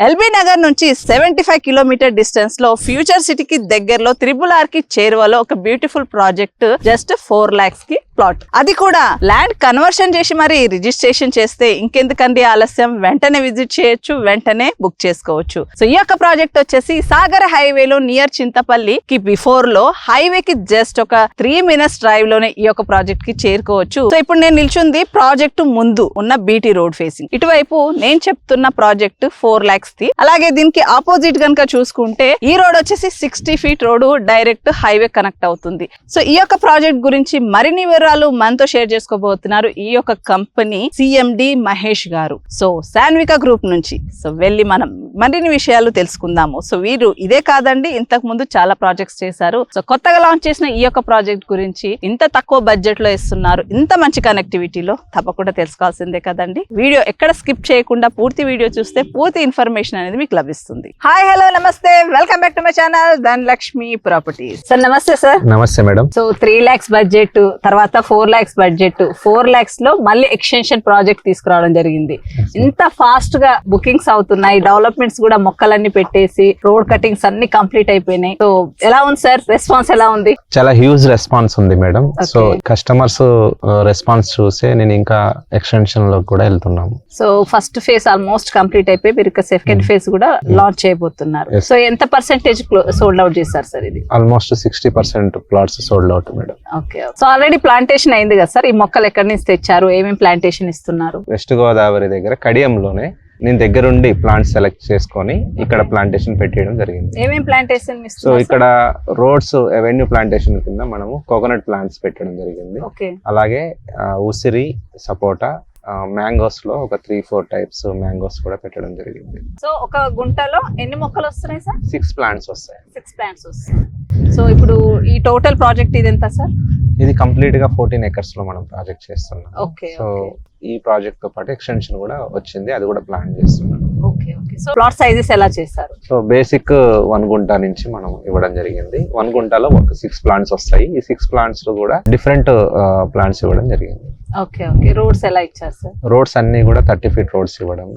LB Nagar నుంచి 75 kilometre distance లో future సిటీకి దగ్గరలో RRR కి చేరువలో ఒక బ్యూటిఫుల్ ప్రాజెక్ట్ జస్ట్ 4 lakhs కి ప్లాట్. అది కూడా ల్యాండ్ కన్వర్షన్ చేసి మరి రిజిస్ట్రేషన్ చేస్తే ఇంకెందుకండి ఆలస్యం, వెంటనే విజిట్ చేయొచ్చు, వెంటనే బుక్ చేసుకోవచ్చు. సో ఈ యొక్క ప్రాజెక్ట్ వచ్చేసి సాగర్ హైవేలో నియర్ చింతపల్లికి బిఫోర్ లో హైవే కి జస్ట్ ఒక 3 minutes డ్రైవ్ లోనే ఈ యొక్క ప్రాజెక్ట్ కి చేరుకోవచ్చు. సో ఇప్పుడు నేను నిల్చుంది ప్రాజెక్టు ముందు ఉన్న బీటీ రోడ్ ఫేసింగ్. ఇటువైపు నేను చెప్తున్న ప్రాజెక్ట్ 4 lakhs ది. అలాగే దీనికి ఆపోజిట్ గనుక చూసుకుంటే ఈ రోడ్ వచ్చేసి 60 feet road direct highway connect అవుతుంది. సో ఈ యొక్క ప్రాజెక్ట్ గురించి మరిన్ని వివరాలు మనతో షేర్ చేసుకోబోతున్నారు ఈ యొక్క కంపెనీ CMD మహేష్ గారు. సో శాన్విక గ్రూప్ నుంచి. సో వెళ్ళి మనం మరిన్ని విషయాలు తెలుసుకుందాము. సో వీరు ఇదే కాదండి, ఇంతకు ముందు చాలా ప్రాజెక్ట్స్ చేశారు. సో కొత్తగా లాంచ్ చేసిన ఈ యొక్క ప్రాజెక్ట్ గురించి ఇంత తక్కువ బడ్జెట్ లో ఇస్తున్నారు, ఇంత మంచి కనెక్టివిటీలో తప్పకుండా తెలుసుకోవాల్సిందే కదండి. వీడియో ఎక్కడ స్కిప్ చేయకుండా పూర్తి వీడియో చూస్తే పూర్తి ఇన్ఫర్మేషన్ అనేది మీకు లభిస్తుంది. హాయ్, హలో, నమస్తే, welcome back to my channel Dhanalakshmi properties. Sir నమస్తే. సార్ నమస్తే మేడం. సో 3 lakhs బడ్జెట్, తర్వాత 4 lakhs బడ్జెట్, 4 lakhs లో మళ్ళీ ఎక్స్టెన్షన్ ప్రాజెక్ట్ తీసుకురావడం జరిగింది. ఇంత ఫాస్ట్ గా బుకింగ్స్ అవుతున్నాయి, డెవలప్మెంట్స్ కూడా మొక్కలన్నీ పెట్టేసి రోడ్ కటింగ్స్ అన్ని కంప్లీట్ అయిపోయినాయి. సో ఎలా ఉంది సార్, రెస్పాన్స్ ఎలా ఉంది? చాలా హ్యూజ్ రెస్పాన్స్ ఉంది మేడం. సో కస్టమర్స్ రెస్పాన్స్ చూసే నేను ఇంకా ఎక్స్టెన్షన్ లో కూడా వెళ్తున్నాము. So first phase almost complete అయిపోయి మీరు ఇక సెకండ్ ఫేజ్ కూడా లాంచ్ చేయబోతున్నారు. సో ఎంత పర్సెంటేజ్ సోల్డ్ అవుట్ చేశారు సార్? ఇది almost 60% plots sold out madam. Okay. So already plantation అయింది కదా సార్? ఈ మొక్కలు ఎక్కడి నుంచి తెచ్చారు, ఏమేమి ప్లాంటేషన్ ఇస్తున్నారు? వెస్ట్ గోదావరి దగ్గర కడియంలోనే నేను దగ్గరుండి ప్లాంట్స్ సెలెక్ట్ చేసుకొని ఇక్కడ ప్లాంటేషన్ పెట్టేయడం జరిగింది. ఏమేమి ప్లాంటేషన్ ఇస్తున్నారు? సో ఇక్కడ రోడ్స్ అవెన్యూ ప్లాంటేషన్ కింద మనము కోకోనట్ ప్లాంట్స్ పెట్టడం జరిగింది. అలాగే ఉసిరి, సపోటా, మ్యాంగోస్ లో ఒక 3-4 టైప్స్ మ్యాంగోస్ కూడా పెట్టడం జరిగింది. సో ఒక గుంటలో ఎన్ని మొక్కలు వస్తున్నాయి సార్? 6 plants వస్తాయి. 6 plants వస్తాయి. సో ఇప్పుడు ఈ టోటల్ ప్రాజెక్ట్ ఇది ఎంత సార్? ఇది కంప్లీట్ గా 14 acres లో మనం ప్రాజెక్ట్ చేస్తున్నాం. ఓకే. సో ఈ ప్రాజెక్ట్ తో పాటు ఎక్స్టెన్షన్ కూడా వచ్చింది, అది కూడా ప్లాన్ చేస్తున్నాం. Okay. Okay. So plot sizes ఎలా చేశారు? సో బేసిక్ 1 గుంట నుంచి మనం ఇవ్వడం జరిగింది. 1 గుంటలో ఒక 6 plants వస్తాయి. ఈ 6 plants లో కూడా డిఫరెంట్ ప్లాంట్స్ ఇవ్వడం జరిగింది. ఓకే. ఓకే. రోడ్స్ ఎలా ఇచ్చారు సార్? రోడ్స్ అన్ని కూడా 30 feet రోడ్స్ ఇవ్వడం.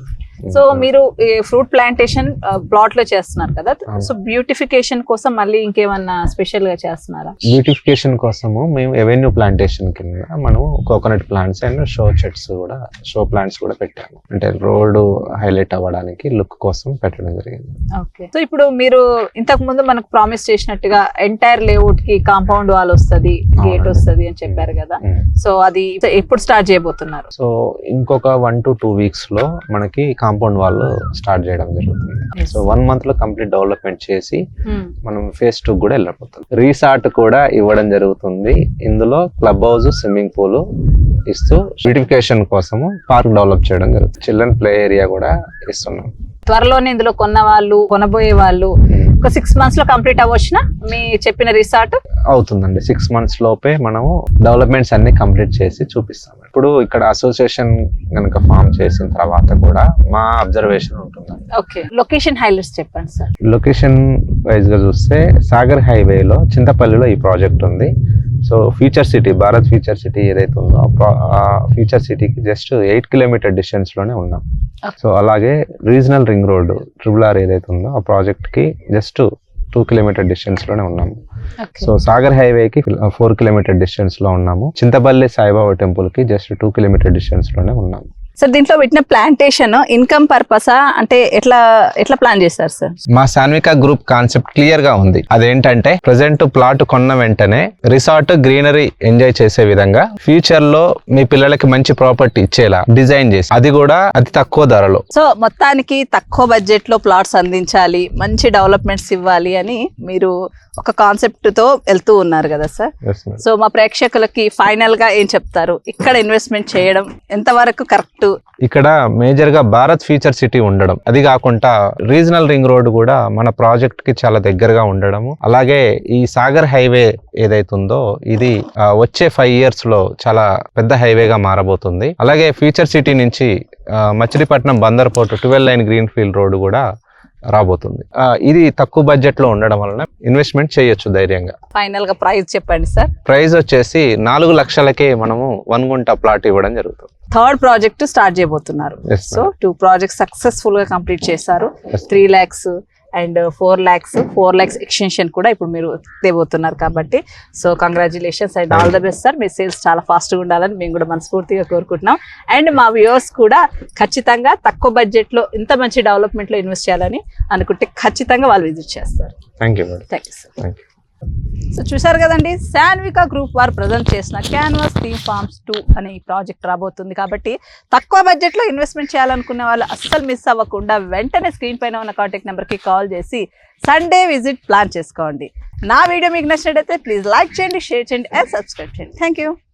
సో మీరు ఫ్రూట్ ప్లాంటేషన్ ప్లాట్ లో చేస్తున్నారు కదా, సో బ్యూటిఫికేషన్ కోసం మళ్ళీ ఇంకేమన్నా స్పెషల్ గా చేస్తున్నారా? బ్యూటిఫికేషన్ కోసము మేము ఎవెన్యూ ప్లాంటేషన్ కింద మనం కోకోనట్ ప్లాంట్స్ అండ్ షో చెట్స్ కూడా, షో ప్లాంట్స్ కూడా పెట్టాము. అంటే రోడ్ హైలైట్ అవ్వడానికి లుక్ కోసం పెట్టడం జరిగింది. ఓకే. సో ఇప్పుడు మీరు ఇంతకు ముందు మనకు ప్రామిస్ చేసినట్టుగా ఎంటైర్ లేఅవుట్ కి కాంపౌండ్ వాల్ వస్తుంది, గేట్ వస్తుంది అని చెప్పారు కదా. సో అది ఎప్పుడు స్టార్ట్ చేయబోతున్నారు? సో ఇంకొక 1 to 2 weeks లో మనకి కాంపౌండ్ వాల్ స్టార్ట్ చేయడం జరుగుతుంది. సో 1 month లో కంప్లీట్ డెవలప్మెంట్ చేసి మనం phase 2 కూడా వెళ్ళిపోతుంది. రీసార్ట్ కూడా ఇవ్వడం జరుగుతుంది. ఇందులో క్లబ్ హౌస్, స్విమ్మింగ్ పూల్ ఇస్తూ బ్యూటిఫికేషన్ కోసము పార్క్ డెవలప్ చేయడం జరుగుతుంది. చిల్డ్రన్ ప్లే ఏరియా కూడా ఇస్తున్నాం. త్వరలోనే ఇందులో కొన్న వాళ్ళు, కొనబోయే వాళ్ళు ఒక 6 months లో కంప్లీట్ అవ్వచ్చునా మీ చెప్పిన రిసార్ట్? అవుతుందండి. 6 months లోపే మనము డెవలప్మెంట్స్ అన్ని కంప్లీట్ చేసి చూపిస్తాం. ఇప్పుడు ఇక్కడ అసోసియేషన్ కనుక ఫామ్ చేసిన తర్వాత కూడా మా అబ్జర్వేషన్ ఉంటుందండి. ఓకే. లొకేషన్ హైలైట్స్ చెప్పండి సార్. లొకేషన్ వైజ్ గా చూస్తే సాగర్ హైవేలో చింతపల్లిలో ఈ ప్రాజెక్ట్ ఉంది. So future city, Bharat future city ఏదైతే ఉందో ఆ ఫ్యూచర్ సిటీకి జస్ట్ 8 kilometer డిస్టెన్స్ లోనే ఉన్నాం. సో అలాగే రీజనల్ రింగ్ రోడ్ RRR ఏదైతే ఉందో ఆ ప్రాజెక్ట్ కి జస్ట్ 2 kilometer డిస్టెన్స్ లోనే ఉన్నాము. సో సాగర్ హైవే కి 4 kilometer డిస్టెన్స్ లో ఉన్నాము. చింతపల్లి సాయిబాబా టెంపుల్ కి జస్ట్ 2 kilometer డిస్టెన్స్ లోనే ఉన్నాము. సార్ దీంట్లో పెట్టిన ప్లాంటేషన్ ఇన్కమ్ పర్పసా అంటే ఎట్లా ప్లాన్ చేస్తారు సార్? మా శాన్విక గ్రూప్ కాన్సెప్ట్ క్లియర్ గా ఉంది. అదేంటంటే ప్రెసెంట్ ప్లాట్ కొన్న వెంటనే రిసార్ట్, గ్రీనరీ ఎంజాయ్ చేసే విధంగా ఫ్యూచర్ లో మీ పిల్లలకి మంచి ప్రాపర్టీ ఇచ్చేలా డిజైన్ చేసి, అది కూడా అతి తక్కువ ధరలో. సో మొత్తానికి తక్కువ బడ్జెట్ లో ప్లాట్స్ అందించాలి, మంచి డెవలప్మెంట్స్ ఇవ్వాలి అని మీరు ఒక కాన్సెప్ట్ తో వెళ్తూ ఉన్నారు కదా సార్. సో మా ప్రేక్షకులకి ఫైనల్ గా ఏం చెప్తారు? ఇక్కడ ఇన్వెస్ట్మెంట్ చేయడం ఎంత వరకు కరెక్ట్? ఇక్కడ మేజర్ గా భారత్ ఫ్యూచర్ సిటీ ఉండడం, అది కాకుండా రీజనల్ రింగ్ రోడ్ కూడా మన ప్రాజెక్ట్ కి చాలా దగ్గరగా ఉండడము, అలాగే ఈ సాగర్ హైవే ఏదైతుందో ఇది వచ్చే 5 years లో చాలా పెద్ద హైవేగా మారబోతుంది. అలాగే ఫ్యూచర్ సిటీ నుంచి Machilipatnam Bandar port 12 lane green field road కూడా రాబోతుంది. ఇది తక్కువ బడ్జెట్ లో ఉండడం వలన ఇన్వెస్ట్మెంట్ చేయొచ్చు ధైర్యంగా. ఫైనల్ గా ప్రైస్ చెప్పండి సార్. ప్రైస్ వచ్చేసి 4 లక్షలకే మనము 1 గుంట ప్లాట్ ఇవ్వడం జరుగుతుంది. థర్డ్ ప్రాజెక్ట్ స్టార్ట్ చేయబోతున్నారు. Yes, సో 2 ప్రాజెక్ట్స్ సక్సెస్ఫుల్ గా కంప్లీట్ చేశారు. Yes. 3 lakhs and 4 lakhs extension కూడా ఇప్పుడు మీరు తేబోతున్నారు కాబట్టి so congratulations and all the best sir. Me sales చాలా ఫాస్ట్గా ఉండాలని మేము కూడా మనస్ఫూర్తిగా కోరుకుంటున్నాం. అండ్ మా వ్యూవర్స్ కూడా ఖచ్చితంగా తక్కువ బడ్జెట్లో ఇంత మంచి డెవలప్మెంట్లో ఇన్వెస్ట్ చేయాలని అనుకుంటే ఖచ్చితంగా వాళ్ళు విజిట్ చేస్తారు. Thank you madam. Thank you sir. Thank you. So చూశారు కదండి, శాన్వికా గ్రూప్ వారు ప్రజెంట్ చేసిన క్యాన్వాస్ థీమ్ ఫార్మ్స్ 2 అనే ఈ ప్రాజెక్ట్ రాబోతుంది కాబట్టి తక్కువ బడ్జెట్లో ఇన్వెస్ట్మెంట్ చేయాలనుకునే వాళ్ళు అస్సలు మిస్ అవ్వకుండా వెంటనే స్క్రీన్ పైన ఉన్న కాంటాక్ట్ నెంబర్కి కాల్ చేసి సండే విజిట్ ప్లాన్ చేసుకోండి. నా వీడియో మీకు నచ్చినట్టయితే ప్లీజ్ లైక్ చేయండి, షేర్ చేయండి అండ్ సబ్స్క్రైబ్ చేయండి. Thank you.